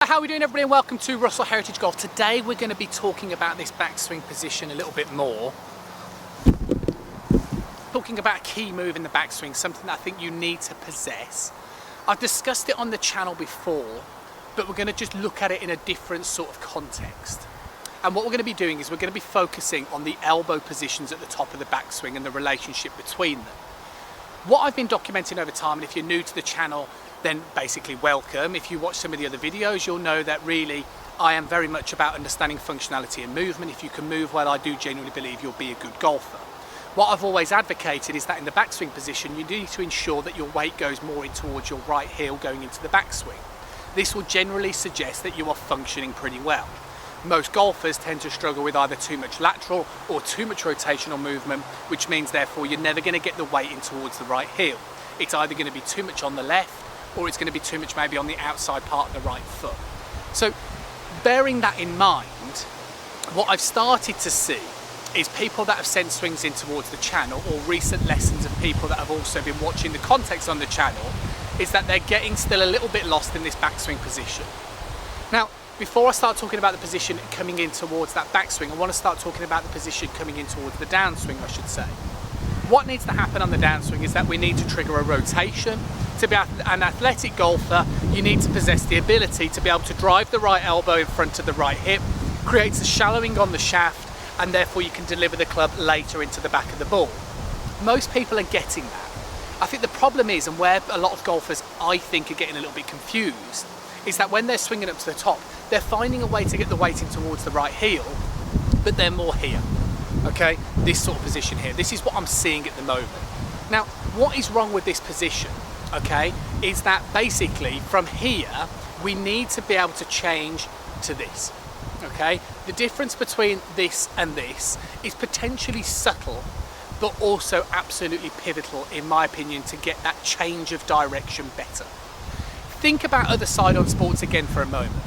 How are we doing, everybody, and welcome to Russell Heritage Golf. Today we're going to be talking about this backswing position a little bit more. Talking about a key move in the backswing, something that I think you need to possess. I've discussed it on the channel before, but we're going to just look at it in a different sort of context. And what we're going to be doing is we're going to be focusing on the elbow positions at the top of the backswing and the relationship between them. What I've been documenting over time, and if you're new to the channel, then basically welcome. If you watch some of the other videos, you'll know that really I am very much about understanding functionality and movement. If you can move well, I do genuinely believe you'll be a good golfer. What I've always advocated is that in the backswing position, you need to ensure that your weight goes more in towards your right heel going into the backswing. This will generally suggest that you are functioning pretty well. Most golfers tend to struggle with either too much lateral or too much rotational movement, which means therefore you're never going to get the weight in towards the right heel. It's either going to be too much on the left, or it's going to be too much maybe on the outside part of the right foot. So bearing that in mind, what I've started to see is people that have sent swings in towards the channel, or recent lessons of people that have also been watching the context on the channel, is that they're getting still a little bit lost in this backswing position. Now, before I start talking about the position coming in towards that backswing, I want to start talking about the position coming in towards the downswing, I should say. What needs to happen on the downswing is that we need to trigger a rotation. To be an athletic golfer, you need to possess the ability to be able to drive the right elbow in front of the right hip, creates a shallowing on the shaft, and therefore you can deliver the club later into the back of the ball. Most people are getting that. I think the problem is, and where a lot of golfers I think are getting a little bit confused, is that when they're swinging up to the top, they're finding a way to get the weight in towards the right heel, but they're more here. Okay, this sort of position here. This is what I'm seeing at the moment. Now, what is wrong with this position? Okay, is that basically from here we need to be able to change to this. Okay, the difference between this and this is potentially subtle, but also absolutely pivotal in my opinion to get that change of direction better. Think about other side-on sports again for a moment.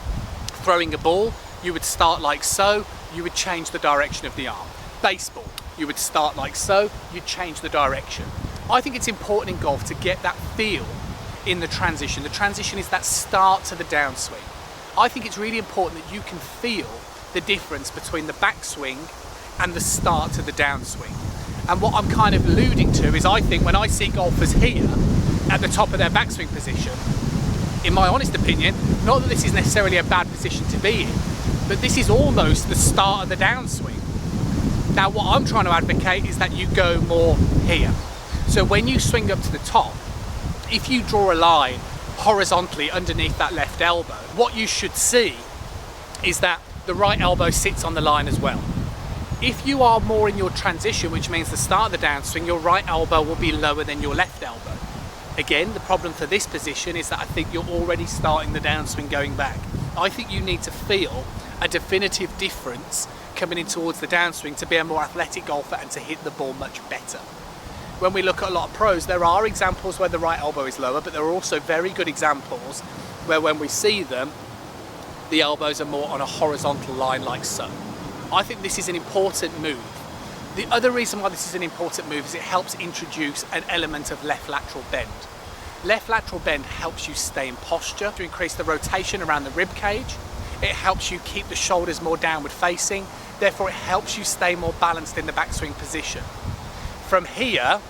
Throwing a ball, you would start like so, you would change the direction of the arm. Baseball, you would start like so, you'd change the direction. I think it's important in golf to get that feel in the transition. The transition is that start to the downswing. I think it's really important that you can feel the difference between the backswing and the start to the downswing. And what I'm kind of alluding to is I think when I see golfers here at the top of their backswing position, in my honest opinion, not that this is necessarily a bad position to be in, but this is almost the start of the downswing. Now what I'm trying to advocate is that you go more here. So when you swing up to the top, if you draw a line horizontally underneath that left elbow, what you should see is that the right elbow sits on the line as well. If you are more in your transition, which means the start of the downswing, your right elbow will be lower than your left elbow. Again, the problem for this position is that I think you're already starting the downswing going back. I think you need to feel a definitive difference coming in towards the downswing to be a more athletic golfer and to hit the ball much better. When we look at a lot of pros, there are examples where the right elbow is lower, but there are also very good examples where when we see them, the elbows are more on a horizontal line like so. I think this is an important move. The other reason why this is an important move is it helps introduce an element of left lateral bend. Left lateral bend helps you stay in posture to increase the rotation around the rib cage. It helps you keep the shoulders more downward facing. Therefore, it helps you stay more balanced in the backswing position. From here,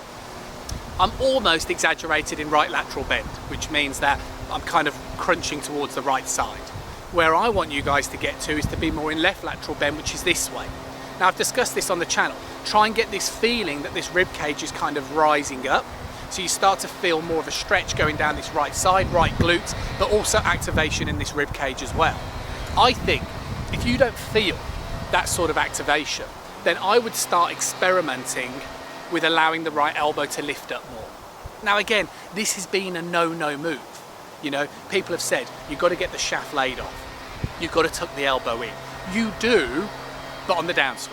I'm almost exaggerated in right lateral bend, which means that I'm kind of crunching towards the right side. Where I want you guys to get to is to be more in left lateral bend, which is this way. Now, I've discussed this on the channel. Try and get this feeling that this rib cage is kind of rising up. So you start to feel more of a stretch going down this right side, right glutes, but also activation in this rib cage as well. I think if you don't feel that sort of activation, then I would start experimenting with allowing the right elbow to lift up more. Now again, this has been a no-no move. You know, people have said, you've got to get the shaft laid off. You've got to tuck the elbow in. You do, but on the downswing.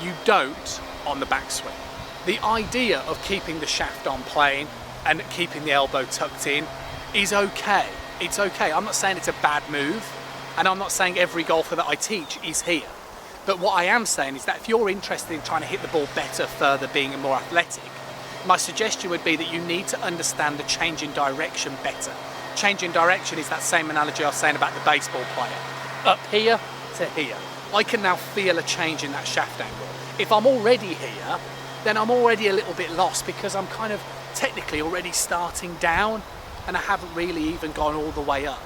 You don't on the backswing. The idea of keeping the shaft on plane and keeping the elbow tucked in is okay. It's okay. I'm not saying it's a bad move, and I'm not saying every golfer that I teach is here. But what I am saying is that if you're interested in trying to hit the ball better, further, being more athletic, my suggestion would be that you need to understand the change in direction better. Changing direction is that same analogy I was saying about the baseball player. Up here to here. I can now feel a change in that shaft angle. If I'm already here, then I'm already a little bit lost because I'm kind of technically already starting down and I haven't really even gone all the way up.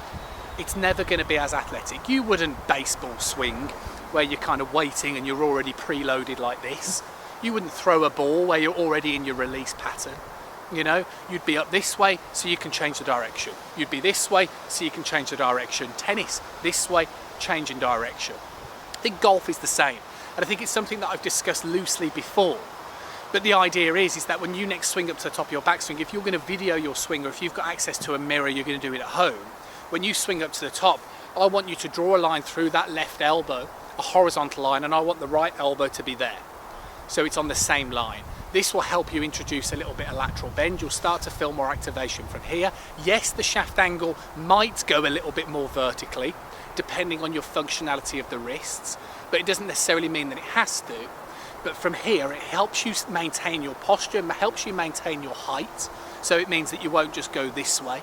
It's never going to be as athletic. You wouldn't baseball swing where you're kind of waiting and you're already preloaded like this. You wouldn't throw a ball where you're already in your release pattern. You know, you'd be up this way so you can change the direction. You'd be this way so you can change the direction. Tennis, this way, changing direction. I think golf is the same. And I think it's something that I've discussed loosely before. But the idea is that when you next swing up to the top of your backswing, if you're going to video your swing or if you've got access to a mirror, you're going to do it at home. When you swing up to the top, I want you to draw a line through that left elbow, a horizontal line, and I want the right elbow to be there. So it's on the same line. This will help you introduce a little bit of lateral bend. You'll start to feel more activation from here. Yes, the shaft angle might go a little bit more vertically, depending on your functionality of the wrists, but it doesn't necessarily mean that it has to. But from here, it helps you maintain your posture, and helps you maintain your height. So it means that you won't just go this way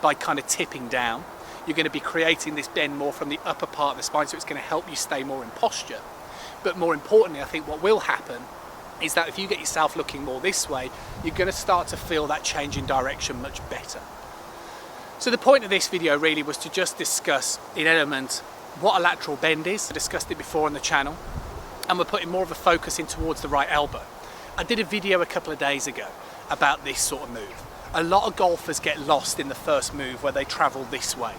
by kind of tipping down. You're going to be creating this bend more from the upper part of the spine, so it's going to help you stay more in posture. But more importantly, I think what will happen is that if you get yourself looking more this way, you're going to start to feel that change in direction much better. So the point of this video really was to just discuss in element what a lateral bend is. I discussed it before on the channel, and we're putting more of a focus in towards the right elbow. I did a video a couple of days ago about this sort of move. A lot of golfers get lost in the first move where they travel this way.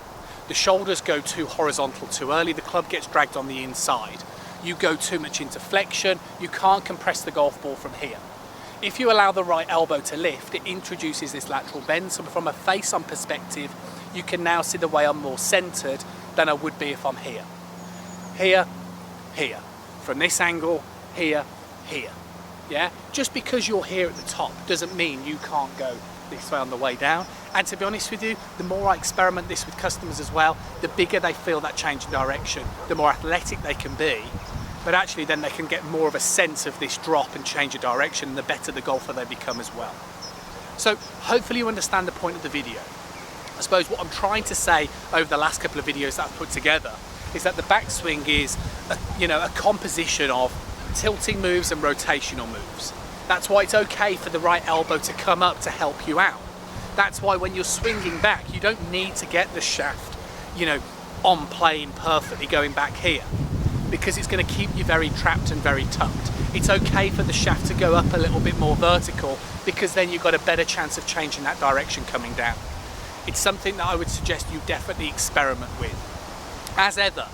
The shoulders go too horizontal too early, the club gets dragged on the inside. You go too much into flexion, you can't compress the golf ball from here. If you allow the right elbow to lift, it introduces this lateral bend, so from a face-on perspective, you can now see the way I'm more centered than I would be if I'm here. Here, here. From this angle, here, here. Yeah? Just because you're here at the top doesn't mean you can't go this way on the way down. And to be honest with you, the more I experiment this with customers as well, the bigger they feel that change in direction, the more athletic they can be, but actually then they can get more of a sense of this drop and change of direction, and the better the golfer they become as well. So hopefully you understand the point of the video. I suppose what I'm trying to say over the last couple of videos that I've put together is that the backswing is a composition of tilting moves and rotational moves. That's why it's okay for the right elbow to come up to help you out. That's why when you're swinging back, you don't need to get the shaft, on plane perfectly going back here, because it's going to keep you very trapped and very tucked. It's okay for the shaft to go up a little bit more vertical, because then you've got a better chance of changing that direction coming down. It's something that I would suggest you definitely experiment with. As ever,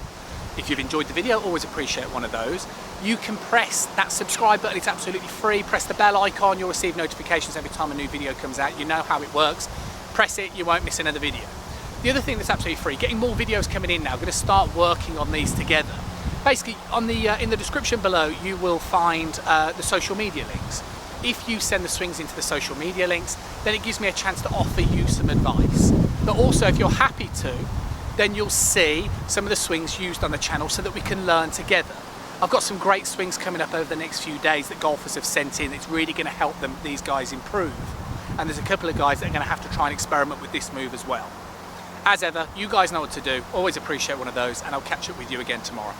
if you've enjoyed the video, always appreciate one of those. You can press that subscribe button, it's absolutely free. Press the bell icon, you'll receive notifications every time a new video comes out. You know how it works. Press it, you won't miss another video. The other thing that's absolutely free, getting more videos coming in now. I'm going to start working on these together. Basically, on the in the description below, you will find the social media links. If you send the swings into the social media links, then it gives me a chance to offer you some advice. But also, if you're happy to, then you'll see some of the swings used on the channel so that we can learn together. I've got some great swings coming up over the next few days that golfers have sent in. It's really going to help these guys improve. And there's a couple of guys that are going to have to try and experiment with this move as well. As ever, you guys know what to do. Always appreciate one of those, and I'll catch up with you again tomorrow.